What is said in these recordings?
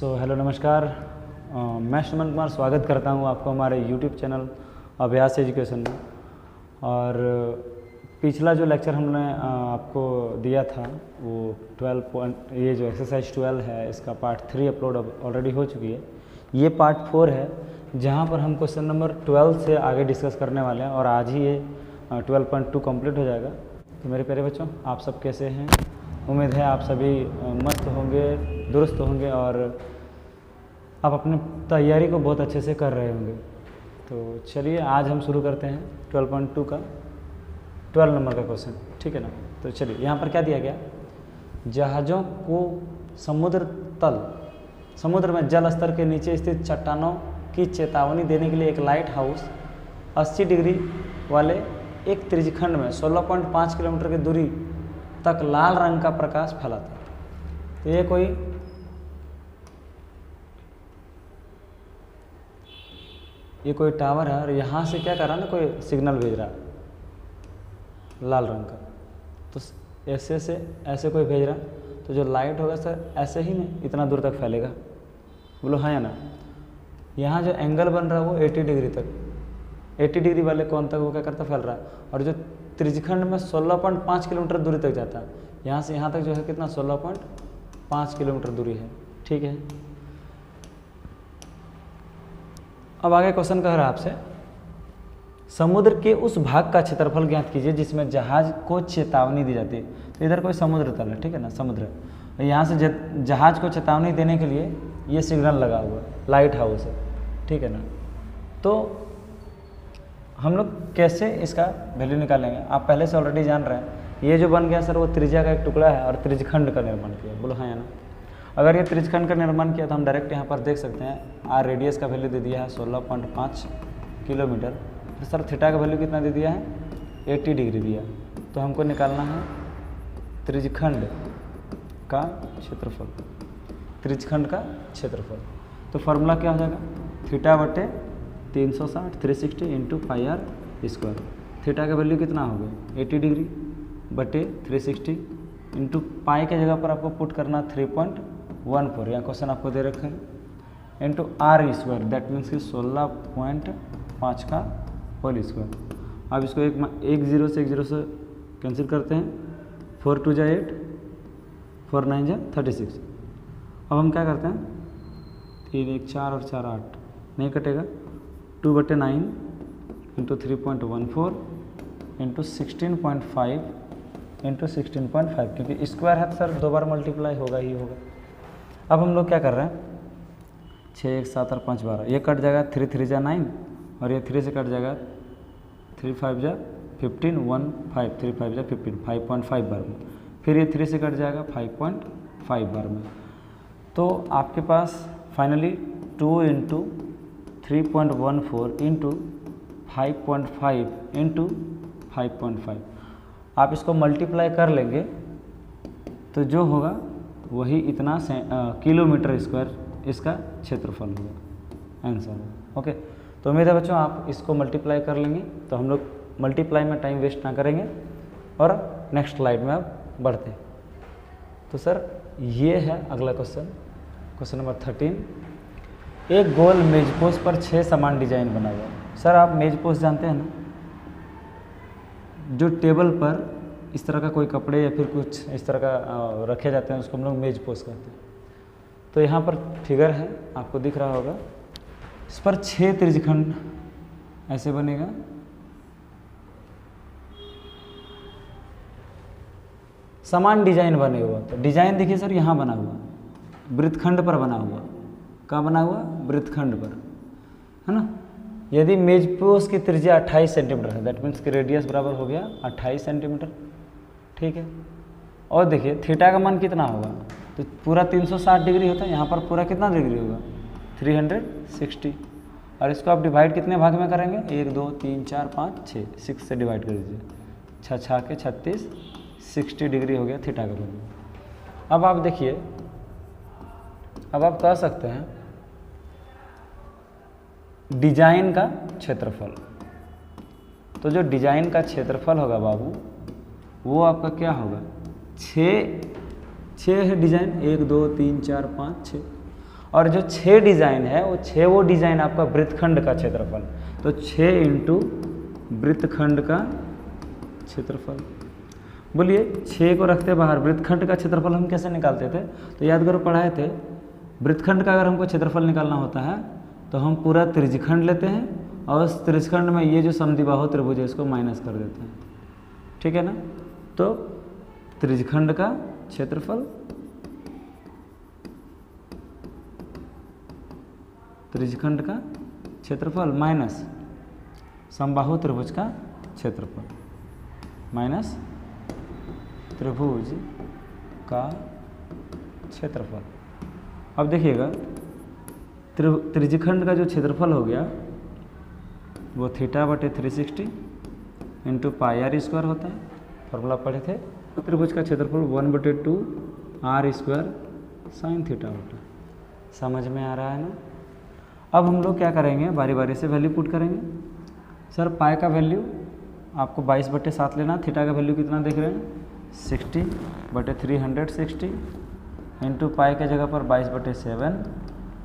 Hello नमस्कार। मैं सुमन कुमार स्वागत करता हूं आपको हमारे यूट्यूब चैनल अभ्यास एजुकेशन में। और पिछला जो लेक्चर हमने आपको दिया था वो 12 ये जो एक्सरसाइज 12 है इसका पार्ट 3 अपलोड ऑलरेडी हो चुकी है। ये पार्ट 4 है जहां पर हम क्वेश्चन नंबर 12 से आगे डिस्कस करने वाले हैं और आज ही ये 12.2 कंप्लीट हो जाएगा। तो मेरे प्यारे बच्चों, आप सब कैसे हैं? उम्मीद है आप सभी मस्त होंगे, दुरुस्त होंगे और आप अपनी तैयारी को बहुत अच्छे से कर रहे होंगे। तो चलिए आज हम शुरू करते हैं 12.2 का 12 नंबर का क्वेश्चन, ठीक है ना। तो चलिए यहाँ पर क्या दिया गया, जहाज़ों को समुद्र में जल स्तर के नीचे स्थित चट्टानों की चेतावनी देने के लिए एक लाइट हाउस 80 डिग्री वाले एक त्रिज्यखंड में 16.5 किलोमीटर की दूरी तक लाल रंग का प्रकाश फैलाता है। तो ये कोई टावर है और यहाँ से क्या कर रहा है ना, कोई सिग्नल भेज रहा है लाल रंग का। तो ऐसे कोई भेज रहा है, तो जो लाइट होगा सर ऐसे ही नहीं इतना दूर तक फैलेगा। बोलो हाँ या ना। यहाँ जो एंगल बन रहा है वो 80 डिग्री तक, 80 डिग्री वाले कोण तक वो क्या करता फैल रहा है। और जो त्रिज्यखंड में 16.5 किलोमीटर दूरी तक जाता है, यहाँ से यहाँ तक जो है कितना 16.5 किलोमीटर दूरी है, ठीक है। अब आगे क्वेश्चन कह रहा है आपसे, समुद्र के उस भाग का क्षेत्रफल ज्ञात कीजिए जिसमें जहाज को चेतावनी दी जाती है। तो इधर कोई समुद्र तल है, ठीक है ना, समुद्र है। यहाँ से जहाज को चेतावनी देने के लिए ये सिग्नल लगा हुआ है, लाइट हाउस है, ठीक है ना। तो हम लोग कैसे इसका वैल्यू निकालेंगे, आप पहले से ऑलरेडी जान रहे हैं। ये जो बन गया सर वो त्रिज्या का एक टुकड़ा है और त्रिज्यखंड का निर्माण किया। बोलो हाँ या ना। अगर ये त्रिज्यखंड का निर्माण किया तो हम डायरेक्ट यहाँ पर देख सकते हैं आर रेडियस का वैल्यू दे दिया है 16.5 किलोमीटर। तो सर थीटा का वैल्यू कितना दे दिया है 80 डिग्री दिया। तो हमको निकालना है त्रिज्यखंड का क्षेत्रफल, त्रिज्यखंड का क्षेत्रफल। तो फार्मूला क्या हो जाएगा, थीटा बटे 360 360 into pi r square. Theta का वैल्यू कितना हो गया 80 डिग्री बटे 360 इंटू पाई के जगह पर आपको पुट करना 3.14, यहाँ क्वेश्चन आपको दे रखा है, into r square, that means कि 16.5 का होल स्क्वायर। अब इसको एक जीरो से कैंसिल करते हैं, 4 2 जा 8, 4 9 जा 36। अब हम क्या करते हैं, 3 1 4 और 4 8 नहीं कटेगा, 2/9 इंटू 3.14 इंटू 16.5 इंटू 16.5, क्योंकि स्क्वायर है तो सर 2 बार मल्टीप्लाई होगा ही होगा। अब हम लोग क्या कर रहे हैं, 6 1 7 और 5 12, ये कट जाएगा 3 3 जा 9 और ये 3 से कट जाएगा 3 5 जा 15 1 5 3 5 जा 15, 5.5 बार में। फिर ये 3 से कट जाएगा 5.5 बार में। तो आपके पास फाइनली 2 इंटू 3.14 इंटू 5.5 इंटू 5.5, आप इसको मल्टीप्लाई कर लेंगे तो जो होगा वही इतना किलोमीटर स्क्वायर इसका क्षेत्रफल होगा, आंसर होगा। ओके, तो उम्मीद है बच्चों आप इसको मल्टीप्लाई कर लेंगे। तो हम लोग मल्टीप्लाई में टाइम वेस्ट ना करेंगे और नेक्स्ट स्लाइड में आप बढ़ते हैं। तो सर ये है अगला क्वेश्चन, क्वेश्चन नंबर 13। एक गोल मेजपोश पर 6 समान डिजाइन बना हुआ है। सर आप मेजपोश जानते हैं ना, जो टेबल पर इस तरह का कोई कपड़े या फिर कुछ इस तरह का रखे जाते हैं उसको हम लोग मेजपोश कहते हैं। तो यहाँ पर फिगर है, आपको दिख रहा होगा, इस पर 6 त्रिज्यखंड ऐसे बनेगा। समान डिजाइन बने हुआ, तो डिजाइन देखिए सर यहाँ बना हुआ, वृत्तखंड पर बना हुआ। कहाँ बना हुआ, वृत्तखंड पर, है ना। यदि मेजपोश की त्रिज्या 28 सेंटीमीटर है, दैट मीन्स कि रेडियस बराबर हो गया 28 सेंटीमीटर, ठीक है। और देखिए थीटा का मान कितना होगा, तो पूरा 360 डिग्री होता है, यहाँ पर पूरा कितना डिग्री होगा 360। और इसको आप डिवाइड कितने भाग में करेंगे, 1 2 3 4 5 6, 6 से डिवाइड कर दीजिए, 6 6 के 36, 60 डिग्री हो गया थीटा का वैल्यू। अब आप देखिए, अब आप कह सकते हैं डिजाइन का क्षेत्रफल। तो जो डिजाइन का क्षेत्रफल होगा बाबू वो आपका क्या होगा, 6 है डिजाइन, 1 2 3 4 5 6। और जो 6 डिज़ाइन है वो डिज़ाइन आपका वृत्तखंड का क्षेत्रफल। तो 6 इंटू वृत्तखंड का क्षेत्रफल। बोलिए 6 को रखते बाहर, वृत्तखंड का क्षेत्रफल हम कैसे निकालते थे? तो याद करो पढ़ाए थे, वृत्तखंड का अगर हमको क्षेत्रफल निकालना होता है तो हम पूरा त्रिज्यखंड लेते हैं और उस त्रिज्यखंड में ये जो समद्विबाहु त्रिभुज है इसको माइनस कर देते हैं, ठीक है ना। तो त्रिज्यखंड का क्षेत्रफल, त्रिज्यखंड का क्षेत्रफल माइनस समबाहु त्रिभुज का क्षेत्रफल, माइनस त्रिभुज का क्षेत्रफल। अब देखिएगा त्रिज्यखंड का जो क्षेत्रफल हो गया वो θ/360 इंटू πr² होता है, फॉर्मूला पढ़े थे। त्रिभुज का क्षेत्रफल 1/2 r² sin थीटा होता है। समझ में आ रहा है ना। अब हम लोग क्या करेंगे, बारी बारी से वैल्यू पुट करेंगे। सर पाई का वैल्यू आपको 22/7 लेना, थीटा का वैल्यू कितना देख रहे हैं 60/360 इंटू पाई के जगह पर 22/7,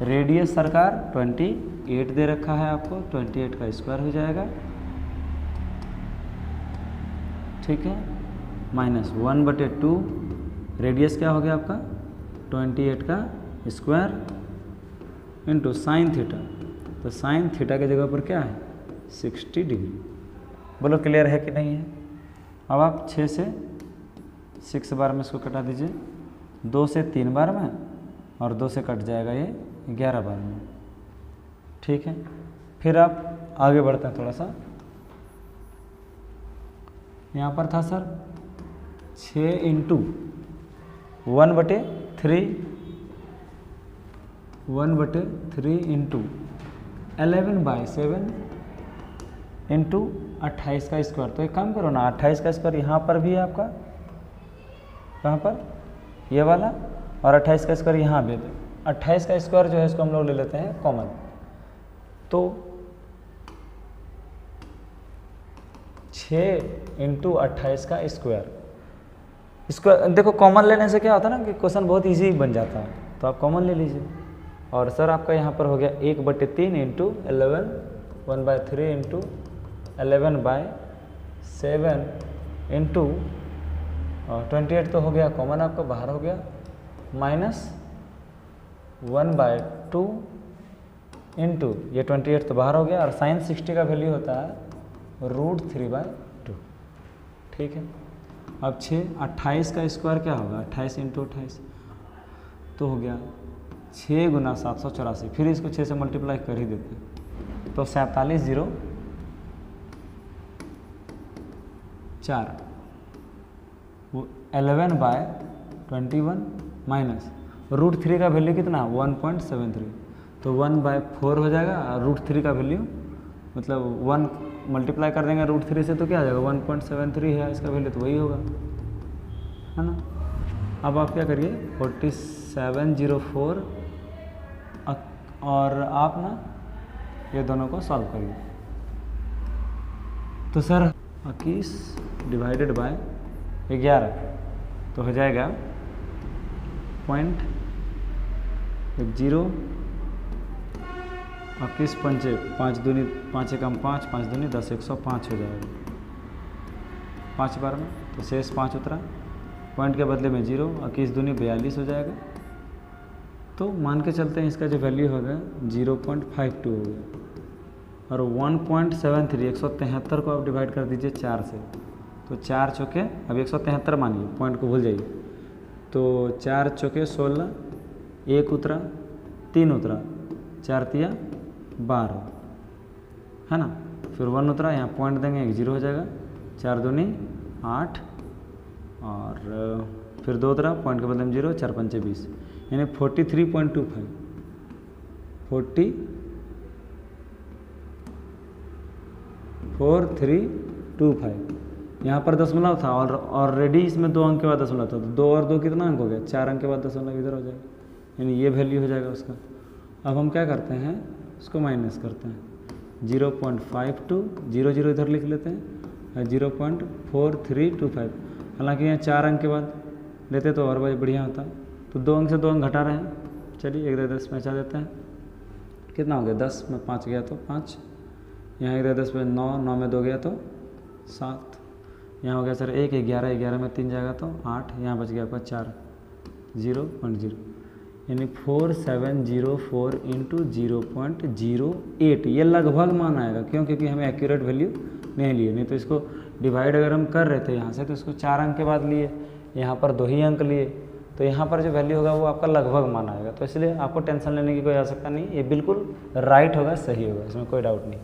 रेडियस सरकार 28 दे रखा है आपको, 28 का स्क्वायर हो जाएगा, ठीक है, माइनस 1/2, रेडियस क्या हो गया आपका 28 का स्क्वायर इंटू साइन थीटा। तो साइन थीटा की जगह पर क्या है 60 डिग्री। बोलो क्लियर है कि नहीं है। अब आप 6 से 6 बार में इसको कटा दीजिए, 2 से 3 बार में और 2 से कट जाएगा ये 11 बार में, ठीक है। फिर आप आगे बढ़ते हैं थोड़ा सा। यहाँ पर था सर 6 इंटू 1/3 इंटू 11/7 इंटू 28 का स्क्वायर। तो एक काम करो ना, 28 का स्क्वायर यहाँ पर भी है आपका, कहाँ पर ये वाला, और 28 का स्क्वायर यहाँ भी। 28 का स्क्वायर जो है इसको हम लोग ले लेते हैं कॉमन। तो 6 इंटू 28 का स्क्वायर, देखो कॉमन लेने से क्या होता है ना कि क्वेश्चन बहुत इजी बन जाता है, तो आप कॉमन ले लीजिए। और सर आपका यहाँ पर हो गया 1/3 इंटू 11, 1/3 इंटू 11/7 इंटू 28 तो हो गया कॉमन आपका बाहर हो गया, माइनस 1/2 इंटू ये 28 तो बाहर हो गया, और साइन 60 का वैल्यू होता है √3/2, ठीक है। अब 28 का स्क्वायर क्या होगा 28 इंटू 28 तो हो गया 6 गुना 784, फिर इसको 6 से मल्टीप्लाई कर ही देते हैं तो 47/0/4 11/21 माइनस √3 का वैल्यू कितना 1.73, तो 1/4 हो जाएगा, और √3 का वैल्यू मतलब 1 मल्टीप्लाई कर देंगे √3 से तो क्या आ जाएगा 1.73 है इसका वैल्यू, तो वही होगा, है ना। अब आप क्या करिए 4704 और आप ना ये दोनों को सॉल्व करिए। तो सर 21 डिवाइडेड बाय 11 तो हो जाएगा 0.10, 21 पंचे 5 दूनी 5 एकम 5, 5 दूनी 10, 105 हो जाएगा 5 बार में, तो शेष 5 उतरा, पॉइंट के बदले में 0, 21 दूनी 42 हो जाएगा। तो मान के चलते हैं इसका जो वैल्यू होगा 0.52 हो गया, और 1.73 173 को आप डिवाइड कर दीजिए 4 से, तो 4 चौके, अब 173 मानिए, पॉइंट को भूल जाइए, तो 4 चौके 16, 1 उतरा 3 उतरा, 4 तिया 12, है ना, फिर 1 उतरा, यहाँ पॉइंट देंगे 1 0 हो जाएगा, 4 दूनी 8 और फिर 2 उतरा, पॉइंट के बदले में 0, 4 पंचे 20, यानी 43.25 4325। यहाँ पर दशमलव था और ऑलरेडी इसमें 2 अंक के बाद दशमलव था, तो 2 और 2 कितना अंक हो गया 4 अंक के बाद दशमलव इधर हो जाएगा, यानी ये वैल्यू हो जाएगा उसका। अब हम क्या करते हैं उसको माइनस करते हैं 0.52, 0 0 इधर लिख लेते हैं, 0.4325। हालांकि यहाँ 4 अंक के बाद लेते तो और बढ़िया होता, तो 2 अंक से 2 अंक घटा रहे हैं, चलिए 1 10 में बचा देते हैं, कितना हो गया 10 में 5 गया तो 5, यहाँ 1 10 में 9, 9 में 2 गया तो 7, यहाँ हो गया सर 1 11, 11 में 3 जाएगा तो 8, यहाँ बच गया आपका 4, 0.0 यानी 4704 इंटू 0.08, ये लगभग मान आएगा। क्यों? क्योंकि हमें एक्यूरेट वैल्यू नहीं लिए, नहीं तो इसको डिवाइड अगर हम कर रहे थे यहाँ से तो इसको 4 अंक के बाद लिए, यहाँ पर 2 ही अंक लिए, तो यहाँ पर जो वैल्यू होगा वो आपका लगभग मान आएगा। तो इसलिए आपको टेंशन लेने की कोई आवश्यकता नहीं, ये बिल्कुल राइट होगा, सही होगा, इसमें कोई डाउट नहीं।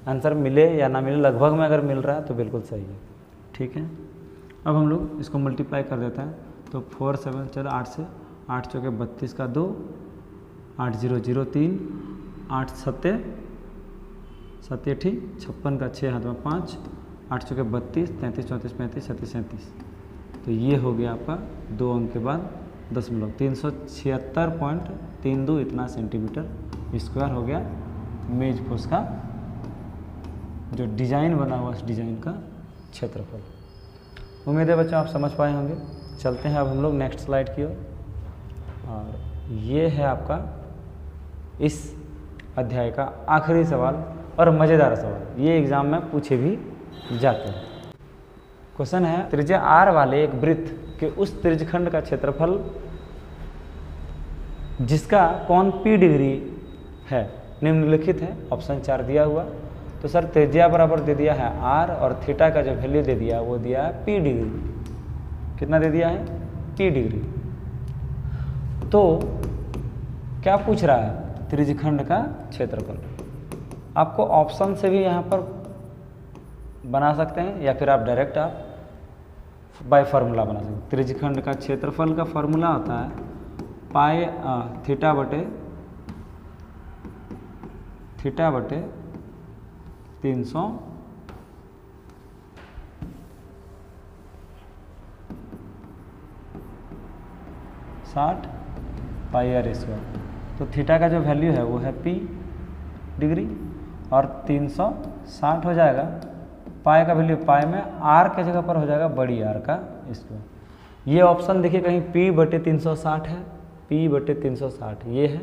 आंसर मिले या ना मिले, लगभग में अगर मिल रहा है तो बिल्कुल सही है। ठीक है, अब हम लोग इसको मल्टीप्लाई कर देते हैं, तो 4 7 चलो 8 से 8 चौके 32 का 2, 8 0 0 3, 8 7 7 ठीक, 56 का 6 हाथ में 5, 8 चौके 32, 33 34 35 37 37, तो ये हो गया आपका 2 अंक के बाद दशमलव 376.32 इतना सेंटीमीटर स्क्वायर हो गया मेज पोस्ट का जो डिज़ाइन बना हुआ इस डिज़ाइन का क्षेत्रफल। उम्मीद है बच्चों आप समझ पाए होंगे। चलते हैं अब हम लोग नेक्स्ट स्लाइड की ओर, और ये है आपका इस अध्याय का आखिरी सवाल और मज़ेदार सवाल, ये एग्ज़ाम में पूछे भी जाते हैं। क्वेश्चन है, त्रिज्या r वाले एक वृत्त के उस त्रिज्यखंड का क्षेत्रफल जिसका कोण p डिग्री है निम्नलिखित है। ऑप्शन 4 दिया हुआ, तो सर त्रिज्या बराबर दे दिया है r और थीटा का जो वैल्यू दे दिया वो दिया है p डिग्री। कितना दे दिया है? p degree. तो क्या पूछ रहा है? त्रिज्यखंड का क्षेत्रफल। आपको ऑप्शन से भी यहाँ पर बना सकते हैं या फिर आप डायरेक्ट आप बाय फार्मूला बना सकते हैं। त्रिज्यखंड का क्षेत्रफल का फार्मूला होता है पाई थीटा बटे 360 पाई आर स्क्वायर। तो थीटा का जो वैल्यू है वो है p डिग्री और 360 हो जाएगा। पाई का वैल्यू पाई में r के जगह पर हो जाएगा बड़ी r का स्क्वायर। ये ऑप्शन देखिए कहीं p बटे 360 है, p बटे 360 ये है,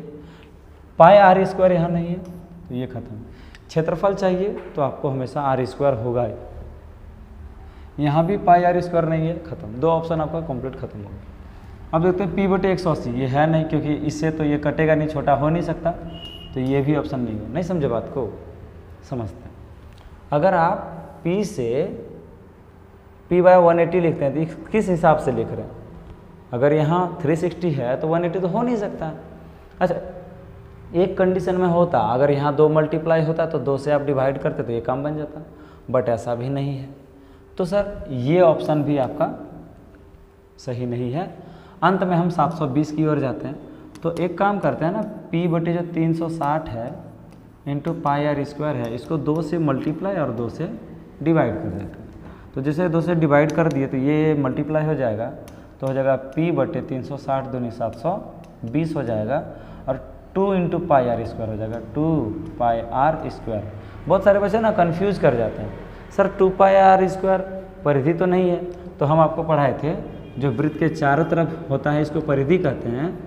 पाई आर स्क्वायर यहाँ नहीं है, तो ये खत्म। क्षेत्रफल चाहिए तो आपको हमेशा आर स्क्वायर होगा ही, यहाँ भी पाई आर स्क्वायर नहीं है, खत्म। 2 ऑप्शन आपका कंप्लीट खत्म हो गया। अब देखते हैं p बटे 180, ये है नहीं क्योंकि इससे तो ये कटेगा नहीं, छोटा हो नहीं सकता, तो ये भी ऑप्शन नहीं है। नहीं समझे बात को? समझते हैं। अगर आप p से p/180 लिखते हैं तो किस हिसाब से लिख रहे हैं? अगर यहाँ 360 है तो 180 तो हो नहीं सकता। अच्छा, एक कंडीशन में होता, अगर यहाँ 2 मल्टीप्लाई होता तो 2 से आप डिवाइड करते तो ये काम बन जाता, बट ऐसा भी नहीं है। तो सर ये ऑप्शन भी आपका सही नहीं है। अंत में हम 720 की ओर जाते हैं, तो एक काम करते हैं ना, p बटे जो 360 है इंटू पाई आर स्क्वायर है, इसको 2 से मल्टीप्लाई और 2 से डिवाइड कर देते हैं। तो जैसे 2 से डिवाइड कर दिए तो ये मल्टीप्लाई हो जाएगा, तो हो जाएगा p बटे 360 दूनी 720 हो जाएगा, और 2 इंटू पाई आर स्क्वायर हो जाएगा 2 पाई आर स्क्वायर। बहुत सारे बच्चे ना कंफ्यूज कर जाते हैं, सर 2 पाई आर स्क्वायर परिधि तो नहीं है। तो हम आपको पढ़ाए थे जो वृत्त के चारों तरफ होता है इसको परिधि कहते हैं,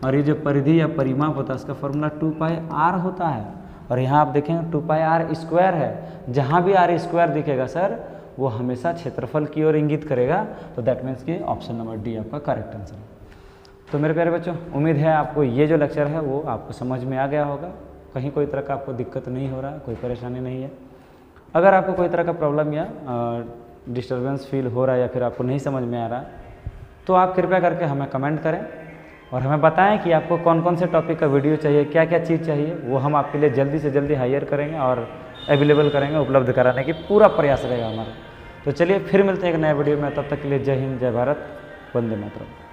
और ये जो परिधि या परिमाप होता है इसका फॉर्मूला 2 पाई आर होता है। और यहाँ आप देखेंगे 2 पाई आर स्क्वायर है, जहाँ भी आर स्क्वायर दिखेगा सर वो हमेशा क्षेत्रफल की ओर इंगित करेगा। तो दैट मीन्स कि ऑप्शन नंबर डी आपका करेक्ट आंसर है। तो मेरे प्यारे बच्चों, उम्मीद है आपको ये जो लेक्चर है वो आपको समझ में आ गया होगा, कहीं कोई तरह का आपको दिक्कत नहीं हो रहा है, कोई परेशानी नहीं है। अगर आपको कोई तरह का प्रॉब्लम या डिस्टर्बेंस फील हो रहा है या फिर आपको नहीं समझ में आ रहा है, तो आप कृपया करके हमें कमेंट करें और हमें बताएं कि आपको कौन कौन से टॉपिक का वीडियो चाहिए, क्या क्या चीज़ चाहिए, वो हम आपके लिए जल्दी से जल्दी हायर करेंगे और अवेलेबल करेंगे, उपलब्ध कराने की पूरा प्रयास रहेगा हमारा। तो चलिए फिर मिलते हैं एक नए वीडियो में, तब तक के लिए जय हिंद, जय भारत, वंदे मातरम।